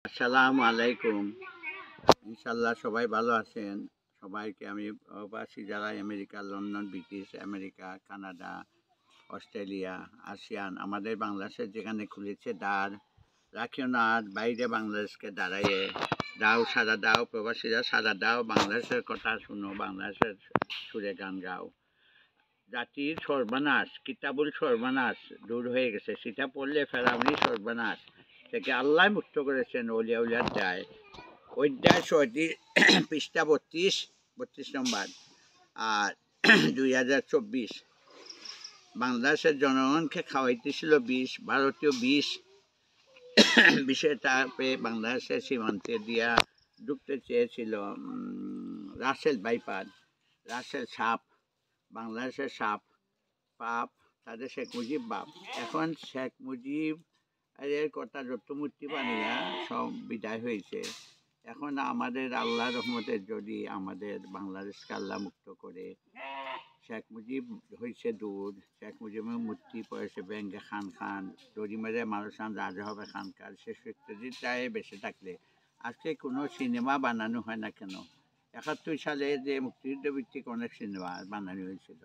আসসালামু আলাইকুম। ইনশাল্লাহ সবাই ভালো আছেন। সবাইকে আমি প্রবাসী যারা America, London, British America, Canada, Australia, ASEAN আমাদের বাংলাদেশের যেখানে খুলেছে দ্বার, রাখিও না আর বাইরে বাংলাদেশকে দাঁড়াইয়ে দাও সাদা দাও, প্রবাসীরা সাদা দাও, বাংলাদেশের কথা শুনো, বাংলাদেশের সুরে গান গাও। জাতির সর্বনাশ, কিতাবুল সর্বনাশ দূর হয়ে গেছে, সেটা পড়লে ফেরাউনি সর্বনাশ থেকে আল্লাহ মুক্ত করেছেন অলিয়া উলিয়ার দায়। অধ্যায় ৬টি পৃষ্ঠা ৩২ নম্বর। আর ২০২৪ বাংলাদেশের জনগণকে খাওয়াইতেছিল বিষ, ভারতীয় বিষ। বিষে পেয়ে বাংলাদেশের সীমান্তে দিয়া ঢুকতে চেয়েছিল রাসেল বাইপার, রাসেল সাপ, বাংলাদেশের সাপ বাপ, তাদের শেখ মুজিব বাপ। এখন শেখ মুজিব এর কথা যত মূর্তি বানিয়া সব বিদায় হয়েছে। এখন আমাদের আল্লাহ রহমতের যদি আমাদের বাংলাদেশকে আল্লাহ মুক্ত করে, শেখ মুজিব হয়েছে দূর, শেখ মুজিবের মূর্তি পড়েছে ব্যাঙ্গে খান খান, দড়ি মেরে মানুষ রাজা হবে খানকার। সে সত্যজিৎ বেঁচে থাকলে আজকে কোনো সিনেমা বানানো হয় না কেন? ৭১ সালে যে মুক্তিযুদ্ধ ভিত্তিক অনেক সিনেমা বানানো হয়েছিল,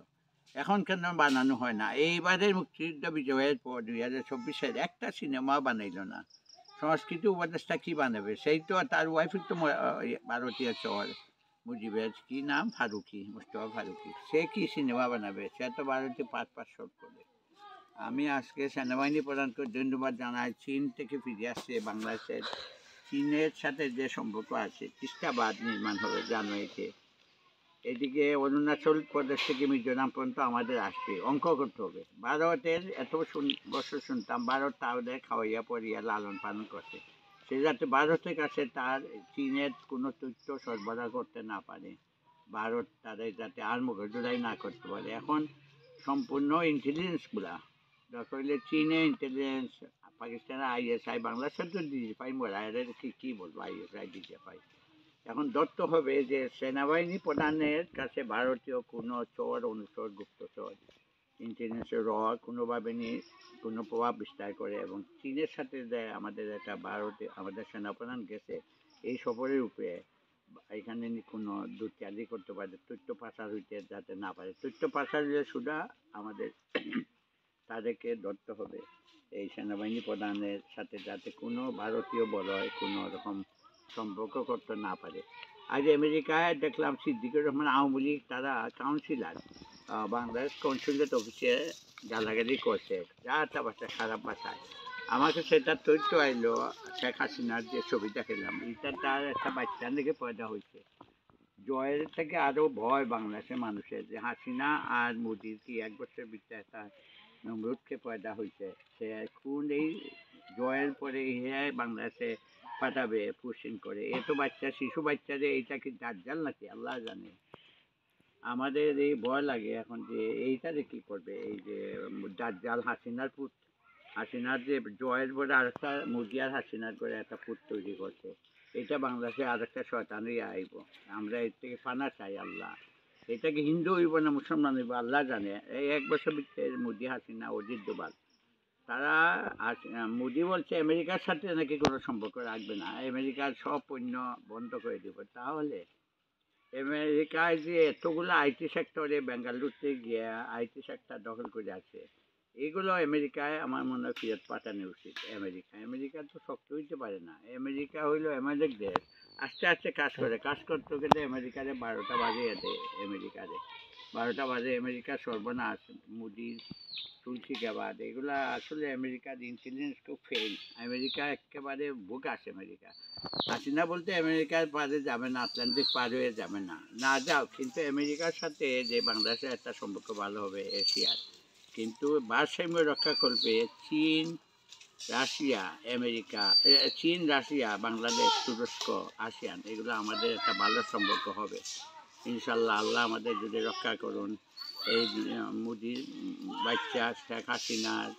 এখন কেন বানানো হয় না? এইবারের মুক্তিযুদ্ধ বিজয়ের পর ২০২৪-এর একটা সিনেমা বানাইল না। সংস্কৃতি উপদেষ্টা কি বানাবে? সেই তো তার ওয়াইফ তো ভারতীয় চর, মুজিবের কি নাম, ফারুকি, মুস্তফা ফারুকি। সে কি সিনেমা বানাবে? সে তো ভারতে পাঁচ পাঁচ শট করে। আমি আজকে সেনাবাহিনী প্রধানকে ধন্যবাদ জানাই। চীন থেকে ফিরে আসছে বাংলাদেশের, চীনের সাথে যে সম্পর্ক আছে, তিস্তা বাঁধ নির্মাণ হবে জানুয়ারিতে। এদিকে অরুণাচল প্রদেশ থেকে মিজোরাম পর্যন্ত আমাদের আসবে, অঙ্ক করতে হবে। ভারতের এত বছর শুনতাম ভারত তাদের খাওয়াইয়া পড়িয়া লালন পালন করছে, সে যাতে ভারতের কাছে তার চীনের কোনো তথ্য সরবরাহ করতে না পারে, ভারত তাদের যাতে আর মুখজোড়াই না করতে পারে। এখন সম্পূর্ণ ইন্টেলিজেন্সগুলা দরকার হলে চীনে ইন্টেলিজেন্স, পাকিস্তানের ISI, বাংলাদেশের তো ডিজিপাই মোরা, এদের কী বলবো, ISI ডিজিপাই। এখন ধরতে হবে যে সেনাবাহিনী প্রধানের কাছে ভারতীয় কোনো চর, অনুচর, গুপ্তচর, ইন্টেলিজেন্সের কোনোভাবে নিয়ে কোনো প্রভাব বিস্তার করে, এবং চীনের সাথে যে আমাদের একটা ভারতে আমাদের সেনাপ্রধান গেছে এই সফরের উপরে, এখানে কোনো দুর্চারি করতে পারে, তথ্য পাচার হইতে যাতে না পারে। তথ্য পাচার হলে শুধু আমাদের তাদেরকে ধরতে হবে, এই সেনাবাহিনী প্রধানের সাথে যাতে কোনো ভারতীয় বলয় কোনো রকম সম্পর্ক করতে না পারে। আজ আমেরিকায় দেখলাম সিদ্দিকুর রহমান আওয়ামী লীগ তারা কাউন্সিলার বাংলাদেশ কনসুলেট অফিসে গালাগালি করছে, যা একটা বাচ্চা খারাপ বাসায়। আমাকে সেটা তথ্য আইলো, শেখ হাসিনার যে ছবিটা খেলাম, এটা তার একটা বাচ্চা থেকে পয়দা হয়েছে। জয়ের থেকে আরও ভয় বাংলাদেশের মানুষের যে হাসিনা আর মোদির কি এক বছরের ভিতরে একটা নমরুদকে পয়দা হয়েছে। সে এখন এই জয়ের পরে ইহে বাংলাদেশে পাঠাবে পুশিং করে। এ তো বাচ্চা, শিশু বাচ্চাদের, এইটা কি দাজ্জাল নাকি আল্লাহ জানে। আমাদের এই ভয় লাগে এখন যে এইটারে কি করবে, এই যে দাজ্জাল হাসিনার পুত, হাসিনার যে জয়ের পরে আরেকটা মোদি আর হাসিনার করে একটা পুত তৈরি করছে। এটা বাংলাদেশে আরেকটা শয়তানই আইব। আমরা এর থেকে পানা চাই আল্লাহ। এটা কি হিন্দু হইব না মুসলমান হইব আল্লাহ জানে। এই এক বছর ভিতরে মোদি হাসিনা অজিত দোভাল তারা, মোদি বলছে আমেরিকার সাথে নাকি কোনো সম্পর্ক রাখবে না, আমেরিকার সব পণ্য বন্ধ করে দেবে। তাহলে আমেরিকায় যে এতগুলো আইটি সেক্টরে বেঙ্গালুরুতে গিয়ে আইটি সেক্টর দখল করে আছে, এগুলো আমেরিকায় আমার মনে হয় ফেরত পাঠানো উচিত। আমেরিকা তো শক্ত হইতে পারে না। আমেরিকা হইলো আমাদের দেশ, আস্তে আস্তে কাজ করে, কাজ করতে গেলে আমেরিকারে 12টা বাজিয়ে দেয়। আমেরিকারে 12টা বাজে, আমেরিকার সর্বনাশ। মোদির তুলসী গাবাদ, এগুলা আসলে আমেরিকার ইন্টেলিজেন্স খুব ফেল। আমেরিকা একেবারে বোগাস। আমেরিকা হাসিনা বলতে আমেরিকার পারে যাবে না, আটলান্টিক পার হয়ে যাবে না, না যাও, কিন্তু আমেরিকার সাথে যে বাংলাদেশের একটা সম্পর্ক ভালো হবে এশিয়ার, কিন্তু ভারসাম্য রক্ষা করবে চীন, রাশিয়া, আমেরিকা, চীন, রাশিয়া, বাংলাদেশ, তুরস্ক, আসিয়ান, এগুলো আমাদের একটা ভালো সম্পর্ক হবে ইনশাল্লাহ। আল্লাহ আমাদের যদি রক্ষা করুন। এই মোদির বাচ্চা শেখ হাসিনার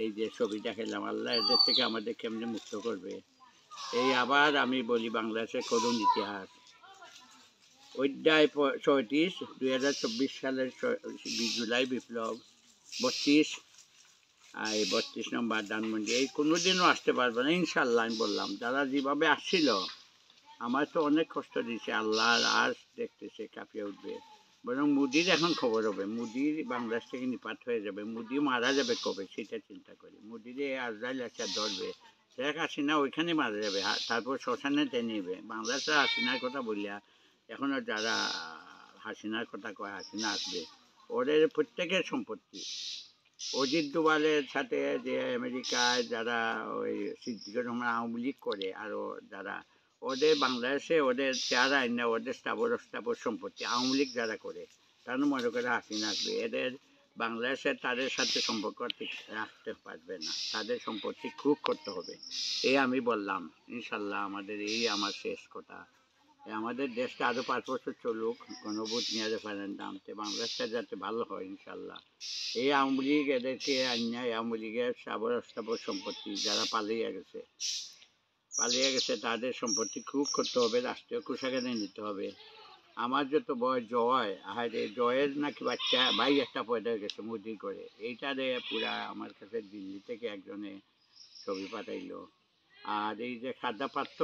এই যে ছবিটা খেলাম, আল্লাহ এদের থেকে আমাদের কেমনে মুক্ত করবে। এই আবার আমি বলি বাংলাদেশের করুণ ইতিহাস। অধ্যায় ৩৬, ২০২৪ সালের ২০ জুলাই বিপ্লব। ৩২ এই 32 নম্বর ধানমন্ডি এই কোনোদিনও আসতে পারবে না ইনশাল্লাহ। আমি বললাম যারা যেভাবে আসছিল আমার তো অনেক কষ্ট দিয়েছে, আল্লাহ আর দেখতেছে কাঁপিয়ে উঠবে। বরং মুদির এখন খবর হবে, মুদির বাংলাদেশ থেকে নিপাত হয়ে যাবে, মুদি মারা যাবে কবে সেটা চিন্তা করি। মুদিরে আজরাইল আচ্ছা ধরবে, শেখ হাসিনা ওইখানে মারা যাবে, তারপর শ্মশানে টেনে নেবে। বাংলাদেশের হাসিনার কথা বলিয়া এখনও যারা হাসিনার কথা কয় হাসিনা আসবে, ওদের প্রত্যেকের সম্পত্তি অজিত ডোভালের সাথে যে আমেরিকায় যারা ওই সিদ্দিকুর রহমান আওয়ামী লীগ করে, আরও যারা ওদের বাংলাদেশে ওদের চেহারা না, ওদের স্থাবর সম্পত্তি আওয়ামী লীগ যারা করে তারা মনে করে হাসিনা আসবে, এদের বাংলাদেশে তাদের সাথে সম্পর্ক ঠিক রাখতে পারবে না, তাদের সম্পত্তি খুব করতে হবে। এই আমি বললাম ইনশাল্লাহ আমাদের এই আমার শেষ কথা। আমাদের দেশটা আরও 5 বছর চলুক, গণভোট নিয়ে রেফারেন্ডাম, বাংলাদেশটা যাতে ভালো হয় ইনশাল্লাহ। এই আওয়ামী লীগ এদেরকে অন্যায়, আওয়ামী লীগের স্থাবর সম্পত্তি যারা পালিয়ে গেছে তাদের সম্পত্তি খুব করতে হবে, রাষ্ট্রীয় কোষাগারে নিতে হবে। আমার যত বয়স জয় আহারে, জয়ের নাকি বাচ্চা ভাই একটা পয়দা হয়ে গেছে মুদি করে, এইটারে পুরা আমার কাছে দিল্লি থেকে একজনে ছবি পাঠাইলো। আর এই যে খাদ্য পাত্র